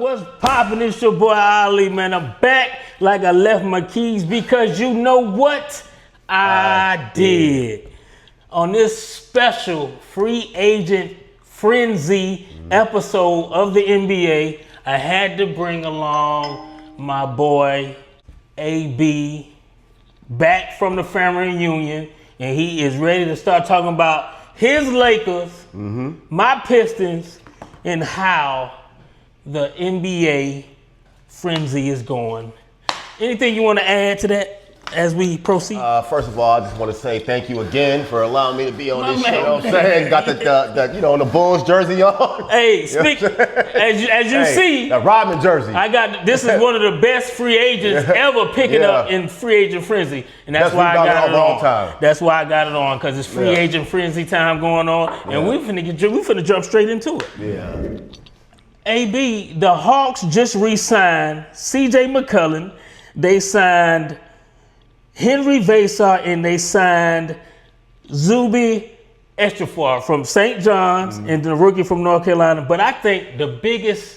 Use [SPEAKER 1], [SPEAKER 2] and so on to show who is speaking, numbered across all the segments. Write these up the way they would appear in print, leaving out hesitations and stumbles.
[SPEAKER 1] What's poppin'? It's your boy Ollie, man. I'm back like I left my keys because you know what I did. On this special free agent frenzy episode of the NBA, I had to bring along my boy AB back from the family reunion, and he is ready to start talking about his Lakers, my Pistons, and how the NBA frenzy is going. Anything you want to add to that as we proceed?
[SPEAKER 2] First of all, I just want to say thank you again for allowing me to be on this show. You know what I'm saying? Got the Bulls jersey on.
[SPEAKER 1] Hey, as you see,
[SPEAKER 2] the Rodman jersey.
[SPEAKER 1] This is one of the best free agents ever picking up in free agent frenzy, and that's why I got it on. That's why I got it on, because it's free agent frenzy time going on, and we finna jump straight into it.
[SPEAKER 2] Yeah.
[SPEAKER 1] AB, the Hawks just re-signed C.J. McCollum. They signed Henry Vassar, and they signed Zuby Ejiofor from St. John's and the rookie from North Carolina. But I think the biggest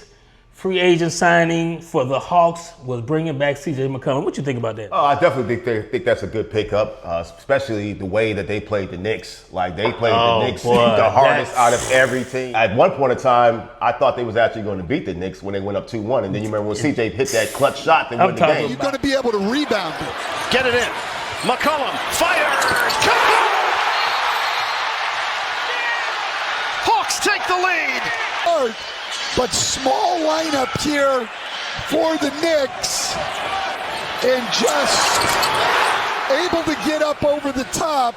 [SPEAKER 1] free agent signing for the Hawks was bringing back C.J. McCollum. What you think about that?
[SPEAKER 2] Oh, I definitely think that's a good pickup, especially the way that they played the Knicks. Like, they played the Knicks the hardest out of every team. At one point in time, I thought they was actually going to beat the Knicks when they went up 2-1. And then you remember when C.J. hit that clutch shot, they won the game.
[SPEAKER 3] You're going to be able to rebound it.
[SPEAKER 4] Get it in. McCollum fires. Hawks take the lead.
[SPEAKER 3] But small lineup here for the Knicks, and just able to get up over the top.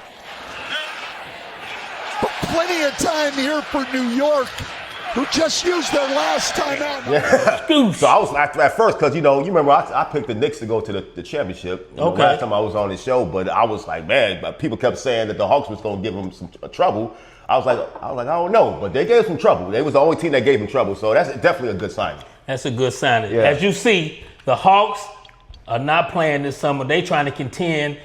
[SPEAKER 3] But plenty of time here for New York, who just used their last timeout.
[SPEAKER 2] Yeah. So I was at first, because you remember I picked the Knicks to go to the championship last time I was on the show, but I was like, man, people kept saying that the Hawks was going to give them some trouble. I was like, I don't know, but they gave some trouble. They was the only team that gave them trouble, so that's definitely a good sign.
[SPEAKER 1] That's a good sign.
[SPEAKER 2] Yeah.
[SPEAKER 1] As you see, the Hawks are not playing this summer. They trying to contend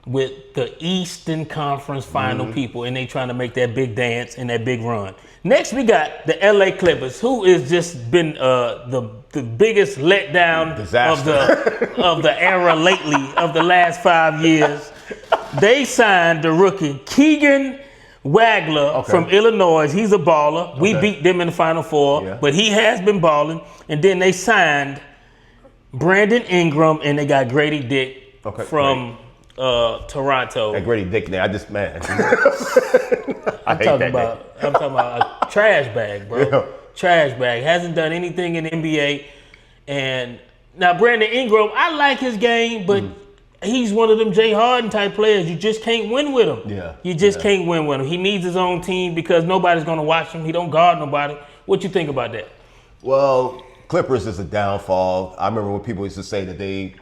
[SPEAKER 1] with the Eastern Conference final people, and they trying to make that big dance and that big run. Next, we got the LA Clippers, who has just been the biggest letdown of the era lately, of the last 5 years. They signed the rookie Keegan Wagler from Illinois. He's a baller. We beat them in the Final Four, but he has been balling. And then they signed Brandon Ingram, and they got Grady Dick from Toronto.
[SPEAKER 2] That Grady Dick, I just, man.
[SPEAKER 1] I'm talking about a trash bag, bro. Yeah. Trash bag. Hasn't done anything in the NBA. And now Brandon Ingram, I like his game, but he's one of them Jay Harden type players. You just can't win with him.
[SPEAKER 2] Yeah.
[SPEAKER 1] You just can't win with him. He needs his own team because nobody's going to watch him. He don't guard nobody. What you think about that?
[SPEAKER 2] Well, Clippers is a downfall. I remember when people used to say that they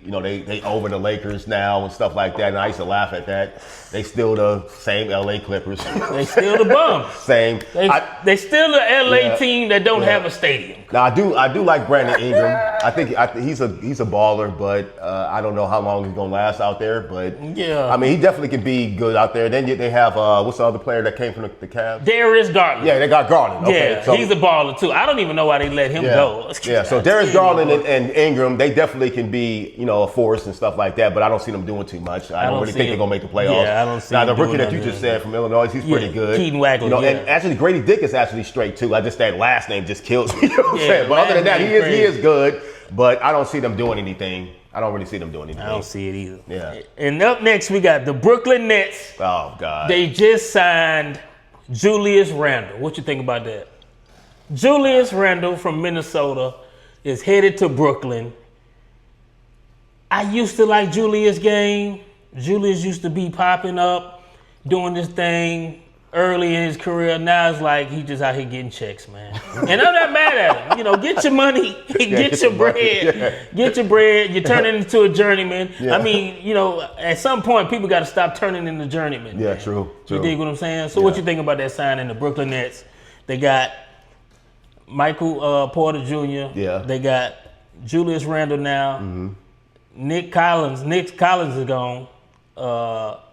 [SPEAKER 2] over the Lakers now and stuff like that, and I used to laugh at that. They still the same LA Clippers.
[SPEAKER 1] They still the bums.
[SPEAKER 2] Same.
[SPEAKER 1] They still the LA team that don't have a stadium.
[SPEAKER 2] Now I do like Brandon Ingram. I think he's a baller, but I don't know how long he's gonna last out there. But I mean, he definitely can be good out there. Then they have what's the other player that came from the Cavs?
[SPEAKER 1] Darius Garland.
[SPEAKER 2] Yeah, they got Garland. Okay,
[SPEAKER 1] yeah, so he's a baller too. I don't even know why they let him go.
[SPEAKER 2] Yeah, so Darius Garland and Ingram, they definitely can be a force and stuff like that. But I don't see them doing too much. I don't really think they're gonna make the playoffs.
[SPEAKER 1] Yeah, I don't see.
[SPEAKER 2] Now the rookie that you just said from Illinois, he's pretty good.
[SPEAKER 1] Keaton Wagler.
[SPEAKER 2] And actually Grady Dick is actually straight too. Just that last name just kills me. You know what I'm saying? But other than that, he is good. But I don't see them doing anything. I don't really see them doing anything.
[SPEAKER 1] I don't see it either.
[SPEAKER 2] Yeah.
[SPEAKER 1] And up next, we got the Brooklyn Nets.
[SPEAKER 2] Oh, God.
[SPEAKER 1] They just signed Julius Randle. What you think about that? Julius Randle from Minnesota is headed to Brooklyn. I used to like Julius' game. Julius used to be popping up, doing this thing early in his career. Now it's like he just out here getting checks, man. And I'm not mad at him. Get your money, get your bread, get your bread. You turn it into a journeyman. Yeah. I mean, at some point people got to stop turning into journeyman.
[SPEAKER 2] Yeah,
[SPEAKER 1] man.
[SPEAKER 2] true.
[SPEAKER 1] You dig what I'm saying? So what you think about that signing, the Brooklyn Nets? They got Michael Porter Jr.
[SPEAKER 2] Yeah.
[SPEAKER 1] They got Julius Randle now. Mm-hmm. Nick Collins is gone.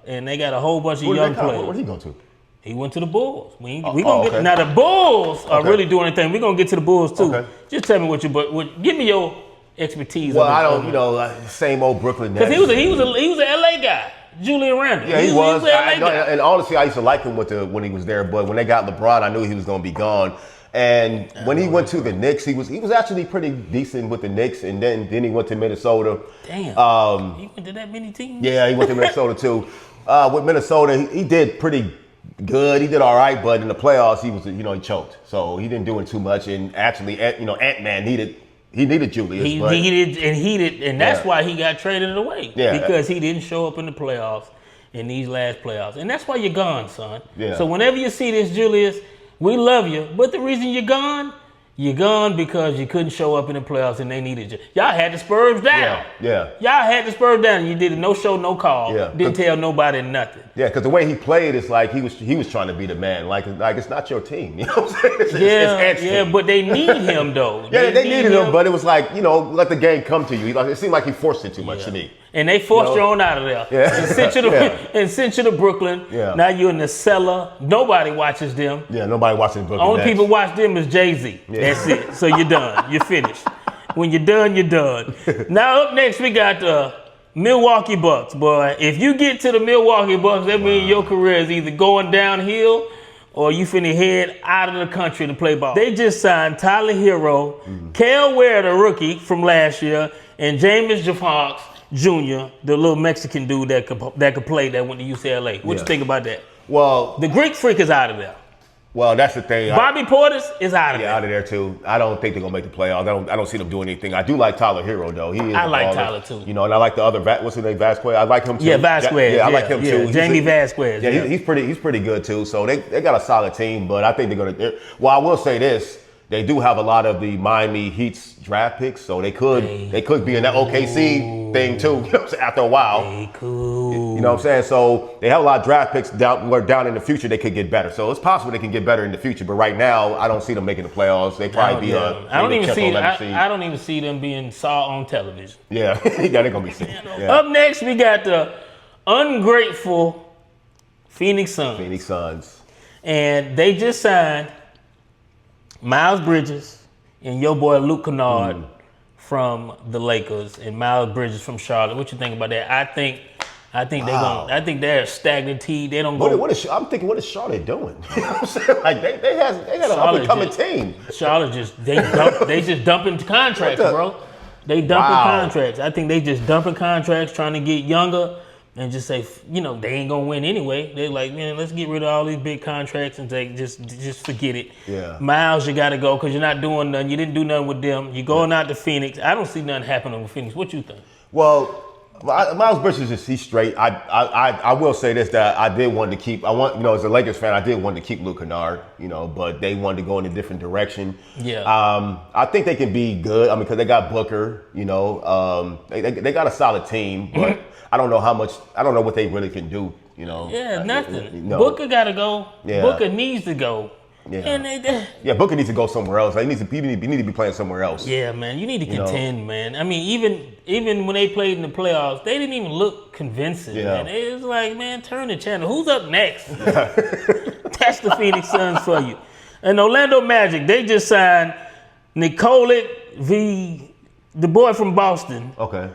[SPEAKER 1] And they got a whole bunch of young players.
[SPEAKER 2] Where'd he go to?
[SPEAKER 1] He went to the Bulls. We gonna
[SPEAKER 2] okay.
[SPEAKER 1] get now. The Bulls are really doing anything. We're gonna get to the Bulls too.
[SPEAKER 2] Okay.
[SPEAKER 1] Just tell me give me your expertise.
[SPEAKER 2] Well,
[SPEAKER 1] on
[SPEAKER 2] I don't, same old Brooklyn Nets.
[SPEAKER 1] Because he was an LA guy, Julian Randle.
[SPEAKER 2] Yeah, he was.
[SPEAKER 1] He was an LA guy.
[SPEAKER 2] And honestly, I used to like him when he was there. But when they got LeBron, I knew he was going to be gone. And when he went to the Knicks, he was actually pretty decent with the Knicks. And then he went to Minnesota.
[SPEAKER 1] Damn. He went to that many teams?
[SPEAKER 2] Yeah, he went to Minnesota too. With Minnesota, he did pretty good. He did all right, but in the playoffs, he choked. So he didn't do it too much. And actually, Ant-Man needed Julius.
[SPEAKER 1] And that's why he got traded away.
[SPEAKER 2] Yeah.
[SPEAKER 1] Because he didn't show up in the playoffs, in these last playoffs. And that's why you're gone, son.
[SPEAKER 2] Yeah.
[SPEAKER 1] So whenever you see this, Julius, we love you. But the reason you're gone because you couldn't show up in the playoffs and they needed you. Y'all had the Spurs down.
[SPEAKER 2] Yeah.
[SPEAKER 1] Y'all had the Spurs down. You did a no show, no call.
[SPEAKER 2] Yeah.
[SPEAKER 1] Didn't tell nobody nothing.
[SPEAKER 2] Yeah, because the way he played, it's like he was trying to be the man. Like it's not your team. You know what I'm saying? It's team.
[SPEAKER 1] But they need him though.
[SPEAKER 2] They needed him, but it was like, let the game come to you. It seemed like he forced it too much to me.
[SPEAKER 1] And they forced you on out of there.
[SPEAKER 2] Yeah.
[SPEAKER 1] And sent you to Brooklyn.
[SPEAKER 2] Yeah.
[SPEAKER 1] Now you're in the cellar. Nobody watches them.
[SPEAKER 2] Yeah, nobody watches Brooklyn.
[SPEAKER 1] Only people watch them is Jay-Z. Yeah. That's it. So you're done. You're finished. When you're done, you're done. Now up next, we got the Milwaukee Bucks, boy. If you get to the Milwaukee Bucks, that means your career is either going downhill or you finna head out of the country to play ball. They just signed Tyler Hero, Kel Ware, the rookie from last year, and James Jaffox Jr., the little Mexican dude that could play that went to UCLA. What you think about that?
[SPEAKER 2] Well,
[SPEAKER 1] the Greek Freak is out of there.
[SPEAKER 2] Well, that's the thing.
[SPEAKER 1] Bobby Portis is out of there.
[SPEAKER 2] Yeah, out of there too. I don't think they're gonna make the playoffs. I don't see them doing anything. I do like Tyler Hero though.
[SPEAKER 1] I like Tyler too.
[SPEAKER 2] And I like the other what's his name, Vasquez. I like him too.
[SPEAKER 1] Yeah, Vasquez.
[SPEAKER 2] Yeah, I like him too.
[SPEAKER 1] Jamie Vasquez.
[SPEAKER 2] Yeah, he's pretty good too. So they got a solid team, but I think they're gonna. Well, I will say this. They do have a lot of the Miami Heat's draft picks, so they could be in that OKC thing too. After a while,
[SPEAKER 1] they could.
[SPEAKER 2] You know what I'm saying? So they have a lot of draft picks down in the future. They could get better. So it's possible they can get better in the future. But right now, I don't see them making the playoffs. They probably
[SPEAKER 1] I don't even see them being saw on television.
[SPEAKER 2] Yeah, they're gonna be seen. Yeah.
[SPEAKER 1] Up next, we got the ungrateful Phoenix Suns. And they just signed Miles Bridges and your boy Luke Kennard from the Lakers and Miles Bridges from Charlotte. What you think about that? I think they're a stagnant team. They don't go.
[SPEAKER 2] I'm thinking, what is Charlotte doing? You know what I'm saying? Like they had an up and coming team.
[SPEAKER 1] Charlotte just dumping contracts, bro. They dumping contracts. I think they just dumping contracts, trying to get younger. And just say, they ain't gonna win anyway. They're like, man, let's get rid of all these big contracts and just forget it.
[SPEAKER 2] Yeah.
[SPEAKER 1] Miles, you gotta go because you're not doing nothing. You didn't do nothing with them. You're going out to Phoenix. I don't see nothing happening with Phoenix. What you think?
[SPEAKER 2] Well, Miles Bridges he's straight. I will say this, that I did want to keep. As a Lakers fan, I did want to keep Luke Kennard. But they wanted to go in a different direction.
[SPEAKER 1] Yeah.
[SPEAKER 2] I think they can be good. I mean, because they got Booker. They got a solid team, but. I don't know what they really can do,
[SPEAKER 1] Yeah, nothing. Booker got to go. Yeah. Booker needs to go.
[SPEAKER 2] Yeah. And Booker needs to go somewhere else. He need to be playing somewhere else.
[SPEAKER 1] Yeah, man. You need to contend, man. I mean, even when they played in the playoffs, they didn't even look convincing, man. It was like, man, turn the channel. Who's up next? That's the Phoenix Suns for you. And Orlando Magic, they just signed Nikola the boy from Boston.
[SPEAKER 2] Okay.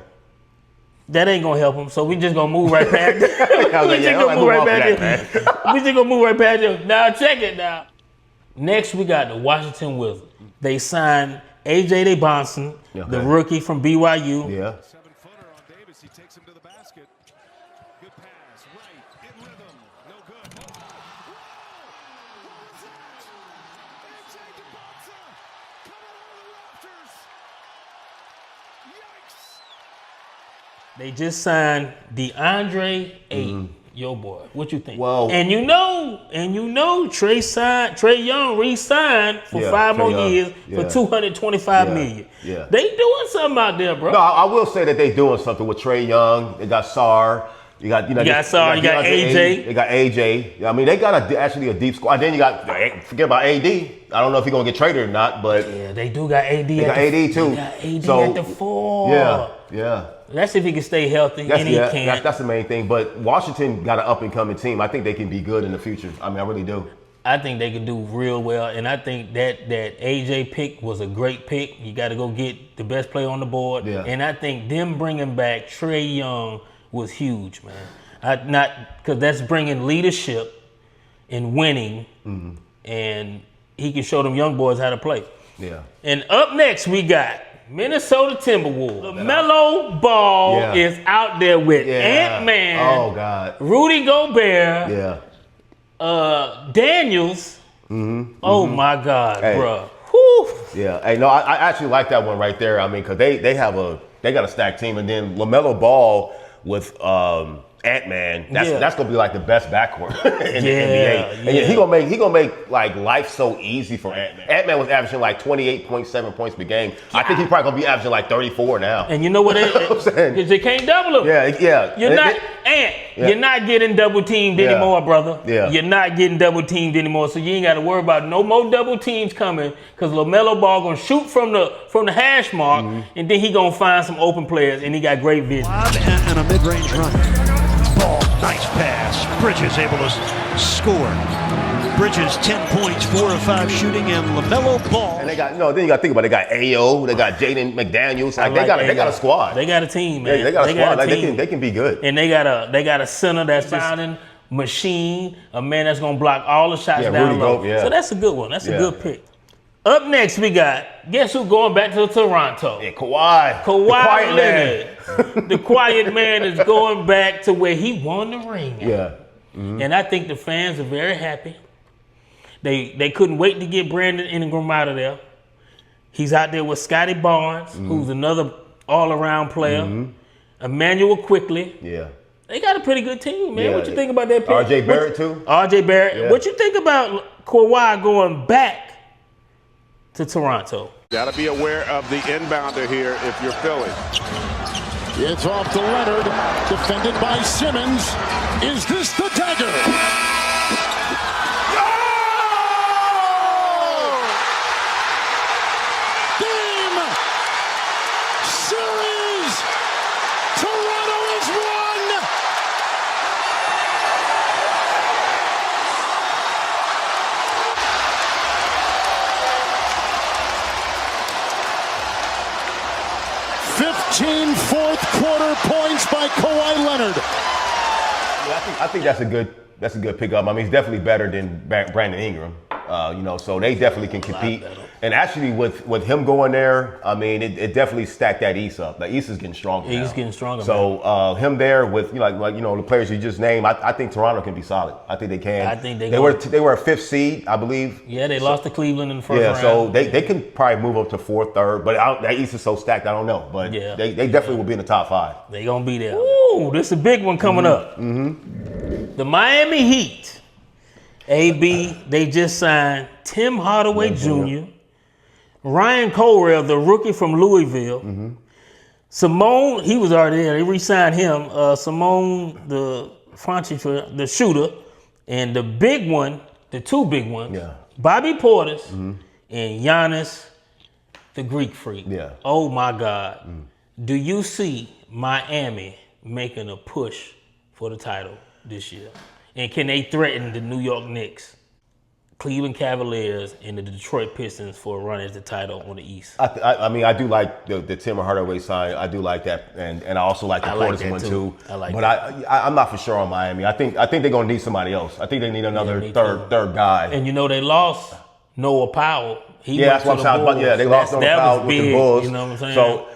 [SPEAKER 1] That ain't gonna help him, so we just gonna move right past it. We just gonna move right past it. Now check it now. Next we got the Washington Wizards. They signed AJ Bonson, the rookie from BYU.
[SPEAKER 2] Yeah.
[SPEAKER 4] 7-footer on Davis. He takes him to the basket. Good pass, right in rhythm. No good. AJ Bonson coming out of the rafters. Yikes.
[SPEAKER 1] They just signed DeAndre Ayton, your boy. What you think?
[SPEAKER 2] Well,
[SPEAKER 1] and you know, Trey Young re-signed for 5 more years for $225 million.
[SPEAKER 2] Yeah.
[SPEAKER 1] They doing something out there, bro.
[SPEAKER 2] No, I will say that they doing something with Trey Young. They got Sarr. You got
[SPEAKER 1] AJ.
[SPEAKER 2] They got AJ. I mean, they got actually a deep squad. Then you got forget about AD. I don't know if he's gonna get traded or not, but
[SPEAKER 1] yeah, they do got AD.
[SPEAKER 2] They got AD too.
[SPEAKER 1] They got AD
[SPEAKER 2] so,
[SPEAKER 1] at the 4.
[SPEAKER 2] Yeah.
[SPEAKER 1] That's if he can stay healthy, and he can't.
[SPEAKER 2] That's the main thing. But Washington got an up and coming team. I think they can be good in the future. I mean, I really do.
[SPEAKER 1] I think they can do real well, and I think that AJ pick was a great pick. You got to go get the best player on the board, and I think them bringing back Trae Young was huge, man. Not because that's bringing leadership and winning, and he can show them young boys how to play.
[SPEAKER 2] Yeah.
[SPEAKER 1] And up next we got Minnesota Timberwolves. LaMelo Ball is out there with Ant-Man.
[SPEAKER 2] Oh God.
[SPEAKER 1] Rudy Gobert.
[SPEAKER 2] Yeah.
[SPEAKER 1] Daniels. Oh my God, bro.
[SPEAKER 2] Yeah. Hey, no, I actually like that one right there. I mean, because they got a stacked team, and then LaMelo Ball with Ant-Man, that's gonna be like the best backcourt in the NBA. And he gonna make like life so easy for Ant-Man. Ant-Man was averaging like 28.7 points per game. I think he's probably gonna be averaging like 34 now.
[SPEAKER 1] And you know what? Because they can't double him.
[SPEAKER 2] Yeah.
[SPEAKER 1] You're not getting double teamed anymore, brother.
[SPEAKER 2] Yeah.
[SPEAKER 1] You're not getting double teamed anymore, so you ain't got to worry about no more double teams coming. Because LaMelo Ball gonna shoot from the hash mark, and then he gonna find some open players, and he got great vision.
[SPEAKER 5] And a mid-range run. Ball, nice pass. Bridges able to score. Bridges 10 points, 4 of 5 shooting, and LaMelo Ball.
[SPEAKER 2] And they got then you got to think about it. They got Ayo, they got Jaden McDaniels. They got a squad.
[SPEAKER 1] They got a team, man.
[SPEAKER 2] Yeah, they got a squad. They can be good.
[SPEAKER 1] And they got a center that's just machine, a man that's gonna block all the shots down low. So that's a good one. That's a good pick. Up next, we got, guess who going back to Toronto?
[SPEAKER 2] Yeah, Kawhi.
[SPEAKER 1] Kawhi Leonard. The quiet man is going back to where he won the ring.
[SPEAKER 2] Yeah.
[SPEAKER 1] And I think the fans are very happy. They couldn't wait to get Brandon Ingram out of there. He's out there with Scotty Barnes, who's another all-around player. Emmanuel Quickly.
[SPEAKER 2] Yeah.
[SPEAKER 1] They got a pretty good team, man. What you think about that pick?
[SPEAKER 2] RJ Barrett, too?
[SPEAKER 1] RJ Barrett.
[SPEAKER 2] Yeah.
[SPEAKER 1] What you think about Kawhi going back to Toronto?
[SPEAKER 6] Got to be aware of the inbounder here if you're Philly.
[SPEAKER 3] It's off to Leonard, defended by Simmons. Is this the dagger? Game! Series! Toronto has won! Fourth quarter points by Kawhi Leonard.
[SPEAKER 2] Yeah, I think that's a good pickup. I mean, he's definitely better than Brandon Ingram. So they definitely can compete. And actually, with him going there, I mean, it definitely stacked that East up. The East is getting stronger.
[SPEAKER 1] He's getting stronger.
[SPEAKER 2] So him there with the players you just named, I think Toronto can be solid. I think they can.
[SPEAKER 1] I think
[SPEAKER 2] they were a 5th seed, I believe.
[SPEAKER 1] Yeah, they lost to Cleveland in the first round.
[SPEAKER 2] Yeah, so they can probably move up to 4th, 3rd. But that East is so stacked, I don't know. But they definitely will be in the top 5.
[SPEAKER 1] They gonna be there. Ooh, this is a big one coming up. The Miami Heat. AB, they just signed Tim Hardaway Jr., Ryan Colrell, the rookie from Louisville. Simone, he was already there. They re-signed him. Simone, the shooter, and the big one, the two big ones, Bobby Portis and Giannis, the Greek Freak.
[SPEAKER 2] Yeah.
[SPEAKER 1] Oh my God. Do you see Miami making a push for the title this year? And can they threaten the New York Knicks, Cleveland Cavaliers, and the Detroit Pistons for a run at the title on the East?
[SPEAKER 2] I mean, I do like the Tim Hardaway sign. I do like that, and I also like the Portis one too.
[SPEAKER 1] I like
[SPEAKER 2] but
[SPEAKER 1] that.
[SPEAKER 2] I'm not for sure on Miami. I think they're gonna need somebody else. I think they need another third guy.
[SPEAKER 1] And they lost Noah Powell.
[SPEAKER 2] That's what I'm talking about. Yeah, they lost Noah Powell with the Bulls.
[SPEAKER 1] You know what I'm saying?
[SPEAKER 2] So.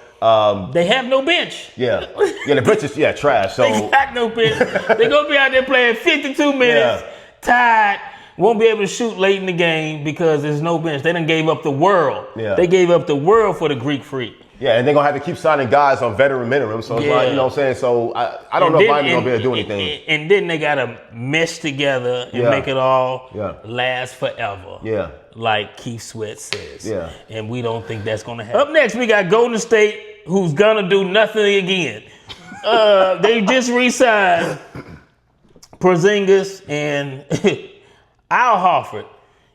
[SPEAKER 1] They have no bench.
[SPEAKER 2] The bench is trash. So
[SPEAKER 1] they got no bench. They're gonna be out there playing 52 minutes, tired. Won't be able to shoot late in the game because there's no bench. They done gave up the world. They gave up the world for the Greek Freak.
[SPEAKER 2] Yeah, and they're gonna have to keep signing guys on veteran minimum. So it's like, you know what I'm saying? So I don't know if Miami's gonna be able to do anything.
[SPEAKER 1] And then they gotta mesh together and make it all last forever.
[SPEAKER 2] Yeah.
[SPEAKER 1] Like Keith Sweat says.
[SPEAKER 2] Yeah.
[SPEAKER 1] And we don't think that's gonna happen. Up next, we got Golden State, who's gonna do nothing again. They just re-signed Porzingis and Al Horford,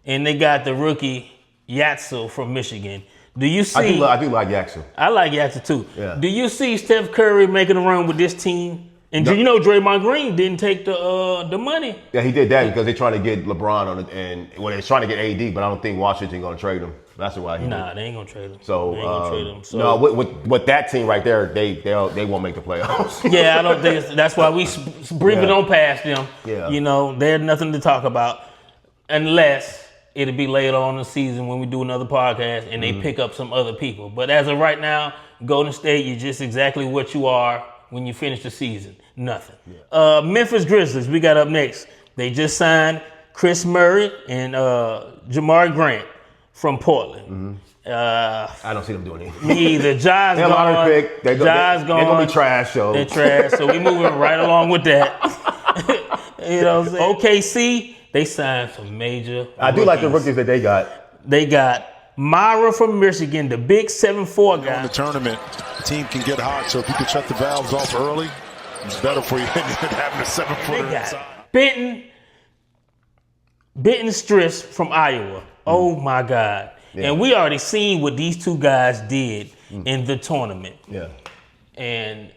[SPEAKER 1] and they got the rookie Yatsil from Michigan. Do you see?
[SPEAKER 2] I do like Yatsil.
[SPEAKER 1] I like Yatsil too.
[SPEAKER 2] Yeah.
[SPEAKER 1] Do you see Steph Curry making a run with this team? And
[SPEAKER 2] No.
[SPEAKER 1] you know Draymond Green didn't take the money.
[SPEAKER 2] Yeah, he did that because they're trying to get LeBron on it, and they're trying to get AD, but I don't think Washington going to trade him. That's why he did.
[SPEAKER 1] They ain't gonna trade him.
[SPEAKER 2] So,
[SPEAKER 1] they ain't gonna trade him. So
[SPEAKER 2] no, with that team right there, they won't make the playoffs.
[SPEAKER 1] yeah, I don't think that's why we briefly don't pass them.
[SPEAKER 2] Yeah.
[SPEAKER 1] You know, there's nothing to talk about unless it'll be later on in the season when we do another podcast and they pick up some other people. But as of right now, Golden State, you're just exactly what you are when you finish the season. Nothing. Yeah. Memphis Grizzlies, we got up next. They just signed Chris Murray and Jamar Grant from Portland.
[SPEAKER 2] I don't see them doing anything.
[SPEAKER 1] Me either. Ja's
[SPEAKER 2] They're a
[SPEAKER 1] gone.
[SPEAKER 2] lottery pick. They're
[SPEAKER 1] Ja's gone.
[SPEAKER 2] going to be trash, so.
[SPEAKER 1] They're trash, so we moving right along with that. You know what I'm saying? OKC, they signed some major
[SPEAKER 2] I do like the rookies that they got.
[SPEAKER 1] They got Myra from Michigan, the big 7'4"
[SPEAKER 7] In
[SPEAKER 1] guy.
[SPEAKER 7] the tournament, the team can get hot, so if you can shut the valves off early, it's better for you than having a 7-footer
[SPEAKER 1] They
[SPEAKER 7] inside.
[SPEAKER 1] got Benton Striss from Iowa. Oh my God.
[SPEAKER 2] Yeah.
[SPEAKER 1] And we already seen what these two guys did in the tournament.
[SPEAKER 2] Yeah.
[SPEAKER 1] And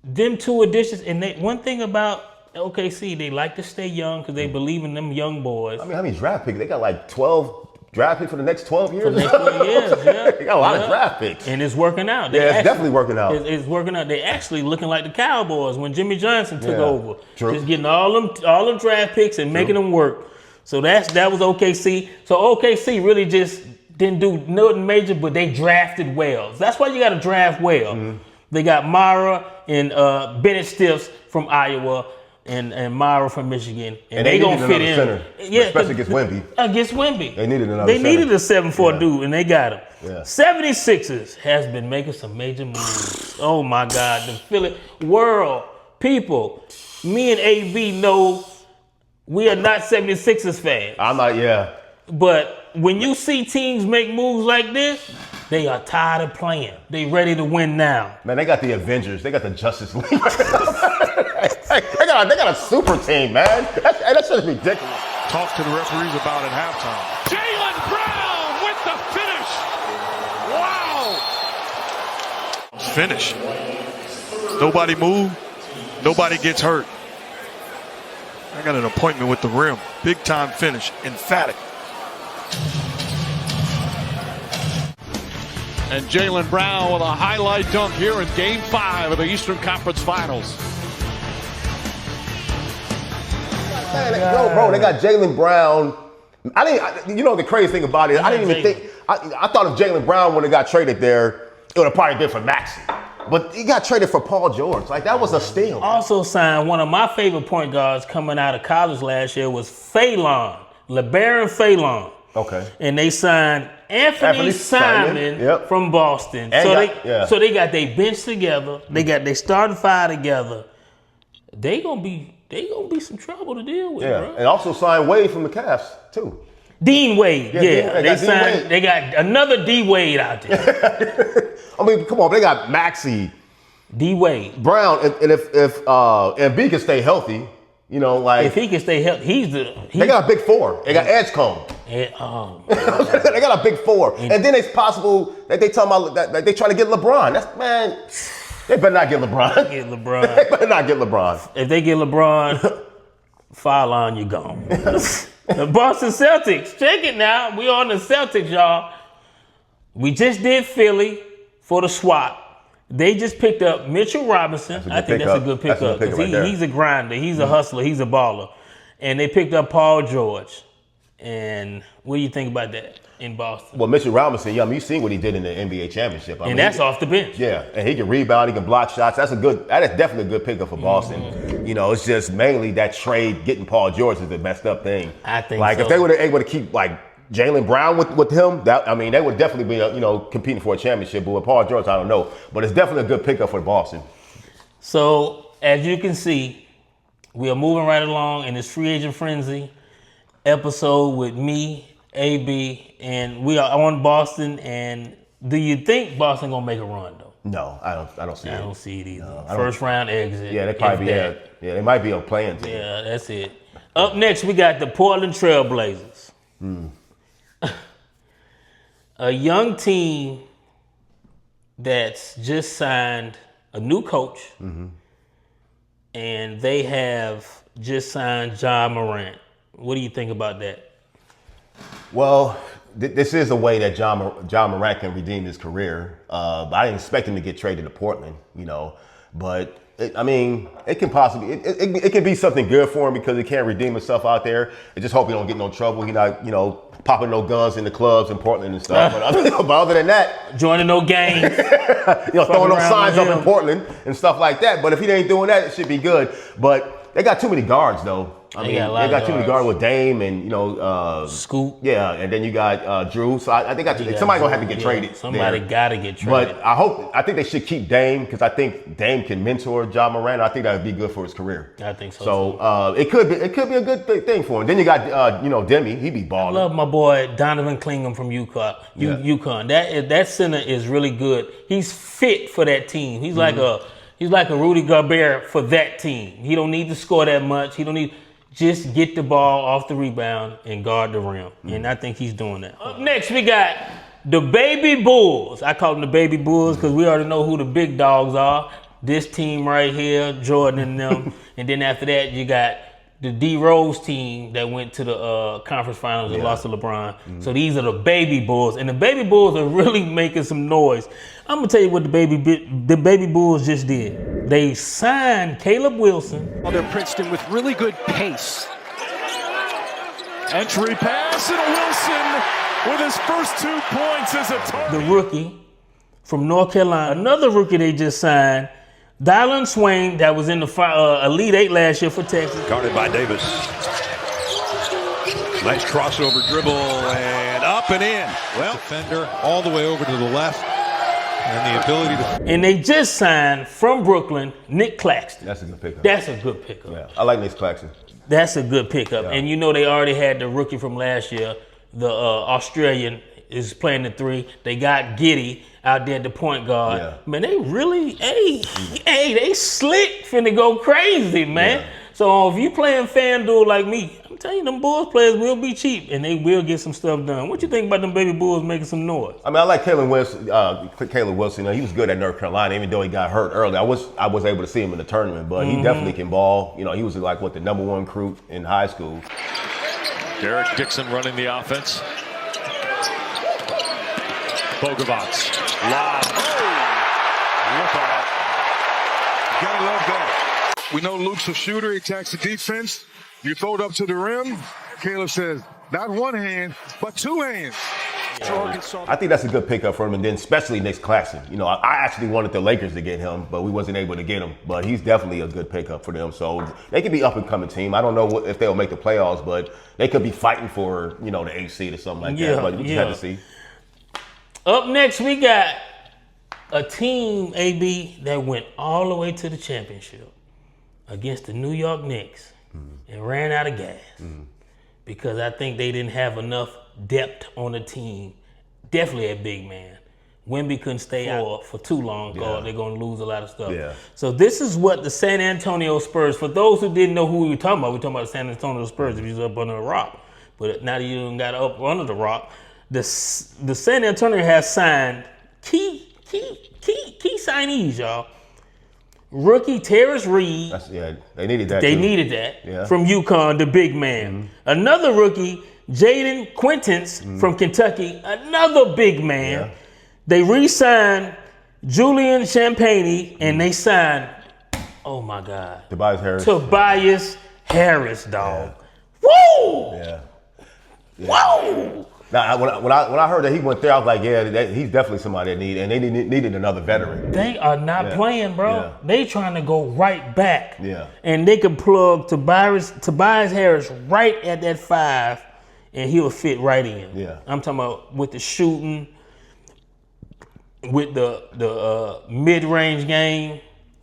[SPEAKER 1] them two additions, and one thing about OKC, they like to stay young because they believe in them young boys.
[SPEAKER 2] I mean, how many draft picks? They got like 12 draft picks for the next 12 years?
[SPEAKER 1] For the next 12 years, yeah.
[SPEAKER 2] They got a lot of draft picks.
[SPEAKER 1] And it's working out.
[SPEAKER 2] It's definitely working out.
[SPEAKER 1] It's working out. They actually looking like the Cowboys when Jimmy Johnson took over.
[SPEAKER 2] True.
[SPEAKER 1] Just getting all them draft picks and making them work. So that was OKC. So OKC really just didn't do nothing major, but they drafted well. That's why you got to draft well. They got Myra and Bennett Stiffs from Iowa and Myra from Michigan, and they gonna fit in.
[SPEAKER 2] Center, especially against Wemby.
[SPEAKER 1] Against Wemby,
[SPEAKER 2] They needed another.
[SPEAKER 1] they
[SPEAKER 2] center.
[SPEAKER 1] needed a 7'4" dude, and they got him.
[SPEAKER 2] Yeah.
[SPEAKER 1] 76ers has been making some major moves. Oh my God, the Philly world people. Me and AB know we are not 76ers fans,
[SPEAKER 2] I'm not. Yeah.
[SPEAKER 1] but when you see teams make moves like this, they are tired of playing. They ready to win now.
[SPEAKER 2] Man, they got the Avengers. They got the Justice League. they got a super team, man. That's just ridiculous.
[SPEAKER 7] Talk to the referees about at halftime.
[SPEAKER 4] Jaylen Brown with the finish. Wow.
[SPEAKER 7] Finish. Nobody moved. Nobody gets hurt. I got an appointment with the rim. Big time finish. Emphatic.
[SPEAKER 4] And Jaylen Brown with a highlight dunk here in Game 5 of the Eastern Conference Finals.
[SPEAKER 2] Man, they got Jaylen Brown. You know the crazy thing about it? I didn't even think. I thought if Jaylen Brown would have got traded there, it would have probably been for Maxey. But he got traded for Paul George. Like, that was a steal.
[SPEAKER 1] Also signed one of my favorite point guards coming out of college last year was Phelan, LeBaron Phelan.
[SPEAKER 2] Okay.
[SPEAKER 1] And they signed Anthony Simon
[SPEAKER 2] Yep.
[SPEAKER 1] from Boston.
[SPEAKER 2] And
[SPEAKER 1] So they got their bench together. They got their starting five together. They gonna be some trouble to deal with,
[SPEAKER 2] Yeah.
[SPEAKER 1] bro.
[SPEAKER 2] And also signed Wade from the Cavs, too.
[SPEAKER 1] Dean Wade,
[SPEAKER 2] Yeah,
[SPEAKER 1] yeah.
[SPEAKER 2] Dean Wade.
[SPEAKER 1] They got another D Wade out there.
[SPEAKER 2] I mean, come on. They got Maxey,
[SPEAKER 1] D Wade.
[SPEAKER 2] Brown, and if Embiid can stay healthy, you know, like.
[SPEAKER 1] If he can stay healthy,
[SPEAKER 2] They got a big four. They got Edgecombe. They got a big four. And then it's possible that they talking about that they trying to get LeBron. Man, they better not get LeBron.
[SPEAKER 1] Get LeBron.
[SPEAKER 2] They better not get LeBron.
[SPEAKER 1] If they get LeBron, foul line, you gone. The Boston Celtics, check it now. We on the Celtics, y'all. We just did Philly for the swap. They just picked up Mitchell Robinson. I think that's a good pickup because he's a grinder. He's a hustler. He's a baller. And they picked up Paul George. And what do you think about that in Boston?
[SPEAKER 2] Well, Mitchell Robinson, I mean, you've seen what he did in the NBA championship. I mean,
[SPEAKER 1] that's off the bench.
[SPEAKER 2] Yeah, and he can rebound, he can block shots. That is definitely a good pickup for Boston.
[SPEAKER 1] Mm-hmm.
[SPEAKER 2] You know, it's just mainly that trade, getting Paul George is the messed up thing.
[SPEAKER 1] I think
[SPEAKER 2] like
[SPEAKER 1] so.
[SPEAKER 2] if they were able to keep like Jaylen Brown with him, they would definitely be competing for a championship. But with Paul George, I don't know. But it's definitely a good pickup for Boston.
[SPEAKER 1] So as you can see, we are moving right along in this free agent frenzy episode with me, AB, and we are on Boston. And do you think Boston gonna make a run though?
[SPEAKER 2] No, I don't see it.
[SPEAKER 1] I don't see it either.
[SPEAKER 2] No,
[SPEAKER 1] First round exit.
[SPEAKER 2] Yeah, they probably
[SPEAKER 1] if that.
[SPEAKER 2] they might be on playing team.
[SPEAKER 1] Yeah, that's it. Up next, we got the Portland Trailblazers. A young team that's just signed a new coach, and they have just signed Ja Morant. What do you think about that?
[SPEAKER 2] Well, this is a way that Ja Morant can redeem his career. But I didn't expect him to get traded to Portland, But it can possibly it can be something good for him because he can't redeem himself out there. I just hope he don't get no trouble. He not popping no guns in the clubs in Portland and stuff. But other than that,
[SPEAKER 1] joining no gangs,
[SPEAKER 2] throwing no signs up in Portland and stuff like that. But if he ain't doing that, it should be good. But they got too many guards though. They got too many guards with Dame and
[SPEAKER 1] Scoop.
[SPEAKER 2] Yeah, and then you got Drew. So I think somebody gonna have to get traded.
[SPEAKER 1] Somebody gotta get traded.
[SPEAKER 2] But I think they should keep Dame because I think Dame can mentor Ja Morant. I think that would be good for his career.
[SPEAKER 1] I think so.
[SPEAKER 2] So it could be a good thing for him. Then you got Demi. He be balling.
[SPEAKER 1] I love my boy Donovan Clingham from UConn. That center is really good. He's fit for that team. He's like a Rudy Gobert for that team. He don't need to score that much. He don't need. Just get the ball off the rebound and guard the rim. And I think he's doing that. Up next, we got the Baby Bulls. I call them the Baby Bulls because we already know who the big dogs are. This team right here, Jordan and them. And then after that, you got the D-Rose team that went to the conference finals and lost to LeBron. So these are the Baby Bulls. And the Baby Bulls are really making some noise. I'm going to tell you what the Baby Bulls just did. They signed Caleb Wilson.
[SPEAKER 8] Well, they're Princeton with really good pace. Entry pass and Wilson with his first 2 points as a target.
[SPEAKER 1] The rookie from North Carolina. Another rookie they just signed, Dylan Swain, that was in the Elite Eight last year for Texas.
[SPEAKER 5] Guarded by Davis. Nice crossover dribble and up and in. Well, defender all the way over to the left. And the ability to.
[SPEAKER 1] And they just signed from Brooklyn, Nick Claxton.
[SPEAKER 2] That's a good pickup.
[SPEAKER 1] That's a good pickup.
[SPEAKER 2] Yeah, I like Nick Claxton.
[SPEAKER 1] That's a good pickup.
[SPEAKER 2] Yeah.
[SPEAKER 1] And they already had the rookie from last year, the Australian is playing the 3. They got Giddey out there at the point guard.
[SPEAKER 2] Yeah.
[SPEAKER 1] Man, they really, they slick finna go crazy, man. Yeah. So if you playing FanDuel like me, I'm telling you, them Bulls players will be cheap and they will get some stuff done. What you think about them Baby Bulls making some noise?
[SPEAKER 2] I like Caleb Wilson. He was good at North Carolina, even though he got hurt early. I was able to see him in the tournament, but he definitely can ball. He was like the number 1 recruit in high school.
[SPEAKER 8] Derek Dixon running the offense. Bogovac. Lob. Look out.
[SPEAKER 9] You gotta love that. We know Luke's a shooter. He attacks the defense. You throw it up to the rim. Caleb says, not 1 hand, but 2 hands.
[SPEAKER 2] I think that's a good pickup for him, and then especially Nick Claxton. I actually wanted the Lakers to get him, but we wasn't able to get him. But he's definitely a good pickup for them. So they could be up and coming team. I don't know if they'll make the playoffs, but they could be fighting for the 8th seed or something like that. But we just have to see.
[SPEAKER 1] Up next, we got a team, AB, that went all the way to the championship against the New York Knicks and ran out of gas because I think they didn't have enough depth on the team. Definitely a big man. Wemby couldn't stay out for too long because they're going to lose a lot of stuff. Yeah. So this is what the San Antonio Spurs, for those who didn't know who we were talking about the San Antonio Spurs if you was up under a rock. But now that you got up under the rock, the San Antonio has signed key signees, y'all. Rookie Terrence Reed.
[SPEAKER 2] They needed that.
[SPEAKER 1] Needed that from UConn, the big man. Another rookie, Jaden Quintance from Kentucky, another big man. Yeah. They re-signed Julian Champagnie and they signed, oh my God, Tobias Harris, dog. Yeah. Woo!
[SPEAKER 2] Yeah.
[SPEAKER 1] Whoa!
[SPEAKER 2] Now, when I heard that he went there, I was like, he's definitely somebody that they needed another veteran.
[SPEAKER 1] They are not playing, bro. Yeah. They trying to go right back.
[SPEAKER 2] Yeah.
[SPEAKER 1] And they can plug Tobias Harris right at that 5, and he'll fit right in.
[SPEAKER 2] Yeah.
[SPEAKER 1] I'm talking about with the shooting, with the mid-range game,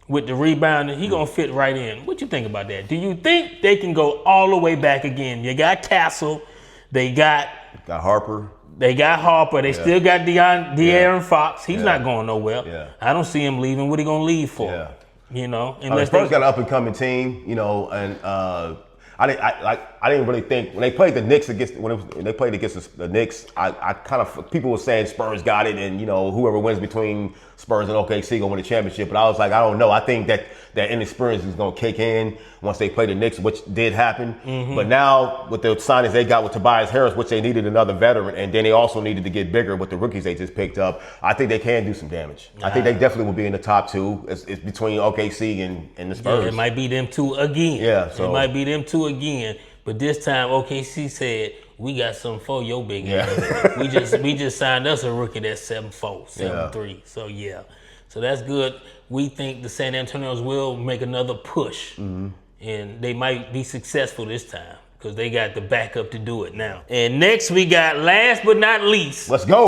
[SPEAKER 1] with the rebounding, he gonna fit right in. What you think about that? Do you think they can go all the way back again? You got Castle, they got
[SPEAKER 2] Harper.
[SPEAKER 1] They got Harper. They still got De'Aaron Fox. He's not going nowhere.
[SPEAKER 2] Yeah.
[SPEAKER 1] I don't see him leaving. What he gonna leave for?
[SPEAKER 2] Yeah.
[SPEAKER 1] You know,
[SPEAKER 2] Unless Spurs got an up and coming team, you know, and I didn't really think when they played the Knicks when they played against the Knicks, I kind of people were saying Spurs got it, and you know whoever wins between Spurs and OKC gonna win the championship. But I was like, I don't know. I think that inexperience is gonna kick in once they play the Knicks, which did happen. Mm-hmm. But now with the signings they got with Tobias Harris, which they needed another veteran, and then they also needed to get bigger with the rookies they just picked up. I think they can do some damage. I think they definitely will be in the top two. It's between OKC and the Spurs.
[SPEAKER 1] Yeah, it might be them two again.
[SPEAKER 2] Yeah, so
[SPEAKER 1] it might be them two again. But this time OKC said, we got something for your big ass. We just signed us a rookie that's 7'4", 7'3". So yeah. So that's good. We think the San Antonio's will make another push. Mm-hmm. And they might be successful this time because they got the backup to do it now. And next we got, last but not least.
[SPEAKER 2] Let's go.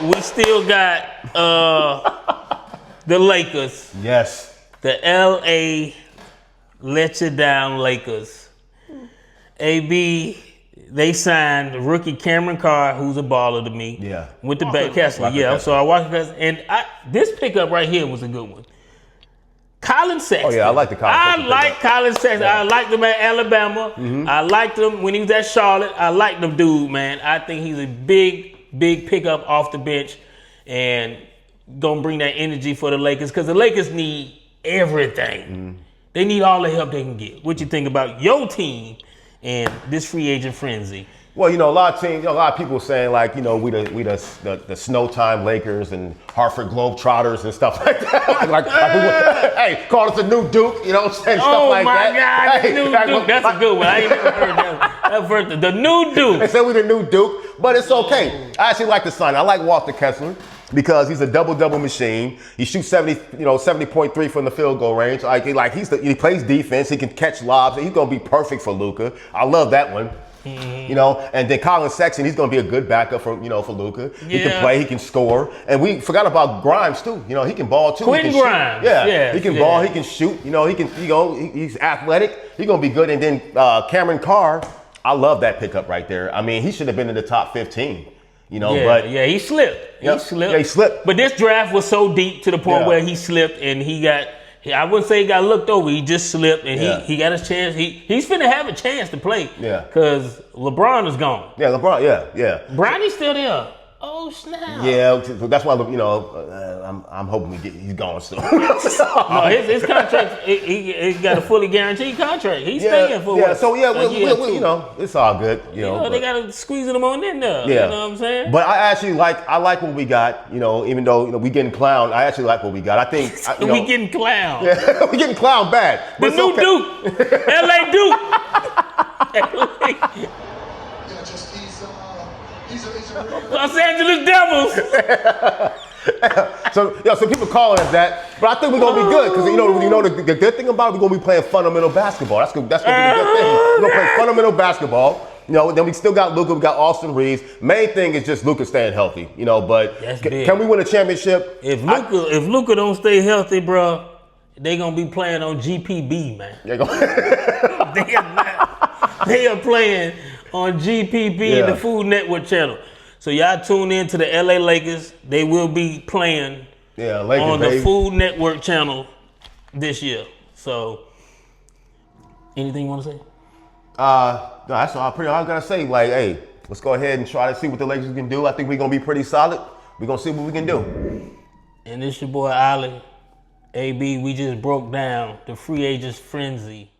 [SPEAKER 1] We still got the Lakers.
[SPEAKER 2] Yes.
[SPEAKER 1] The LA let you down Lakers. AB, they signed rookie Cameron Carr, who's a baller to me.
[SPEAKER 2] Yeah.
[SPEAKER 1] With the back Kessler. Yeah, so I watched Kessler. And this pickup right here was a good one. Colin Sexton.
[SPEAKER 2] Oh, yeah, I like the Colin Sexton.
[SPEAKER 1] I like Colin Sexton. Yeah. I liked him at Alabama. Mm-hmm. I liked him when he was at Charlotte. I liked the dude, man. I think he's a big pickup off the bench and gonna bring that energy for the Lakers because the Lakers need everything. Mm-hmm. They need all the help they can get. What you think about your team and this free agent frenzy?
[SPEAKER 2] Well, you know, a lot of teams, a lot of people saying like, you know, we the snow time Lakers and Hartford Globetrotters and stuff like that. Hey, call us the new Duke, you know what I'm saying? Stuff like that.
[SPEAKER 1] God, the new Duke. That's a good one. I ain't never heard that. The new Duke.
[SPEAKER 2] They said we the new Duke, but it's okay. I actually like the sign. I like Walter Kessler because he's a double machine. He shoots 70.3 from the field goal range. He plays defense. He can catch lobs. He's gonna be perfect for Luka. I love that one. Mm-hmm. You know, and then Colin Sexton, he's going to be a good backup for Luka. Yeah. He can play, he can score, and we forgot about Grimes too. You know, he can ball too.
[SPEAKER 1] Quentin Grimes,
[SPEAKER 2] he can ball, he can shoot. You know, he's athletic. He's going to be good. And then Cameron Carr, I love that pickup right there. I mean, he should have been in the top 15. You know,
[SPEAKER 1] he slipped.
[SPEAKER 2] He slipped.
[SPEAKER 1] But this draft was so deep to the point where he slipped and he got. I wouldn't say he got looked over. He just slipped, and he got his chance. He's finna have a chance to play.
[SPEAKER 2] Yeah.
[SPEAKER 1] Because LeBron is gone.
[SPEAKER 2] Yeah, LeBron. Yeah.
[SPEAKER 1] Bronny's still there. Oh snap.
[SPEAKER 2] Yeah, that's why I'm hoping he's gone soon.
[SPEAKER 1] No, his contract. He got a fully guaranteed contract. He's staying for what?
[SPEAKER 2] So we'll you know, it's all good. You know,
[SPEAKER 1] they gotta squeeze them on in there.
[SPEAKER 2] Yeah.
[SPEAKER 1] You know what I'm saying?
[SPEAKER 2] But I actually like what we got. You know, even though we getting clowned, I actually like what we got. I think
[SPEAKER 1] we getting clowned.
[SPEAKER 2] Yeah, we getting clowned bad.
[SPEAKER 1] The new Duke, LA Duke. Los Angeles Devils.
[SPEAKER 2] So people calling us that, but I think we're gonna be good because the good thing about it, we're gonna be playing fundamental basketball. That's gonna be the good thing. We're gonna play fundamental basketball. You know, then we still got Luka, we got Austin Reeves. Main thing is just Luka staying healthy. You know, but can we win a championship?
[SPEAKER 1] If Luka don't stay healthy, bro, they gonna be playing on GPB, man. They are playing on GPB, the Food Network channel. So y'all tune in to the LA Lakers. They will be playing on the Food Network channel this year. So, anything you want to say?
[SPEAKER 2] No, that's all I gotta say. Like, hey, let's go ahead and try to see what the Lakers can do. I think we're gonna be pretty solid. We're gonna see what we can do.
[SPEAKER 1] And this your boy Ollie. AB, we just broke down the free agents frenzy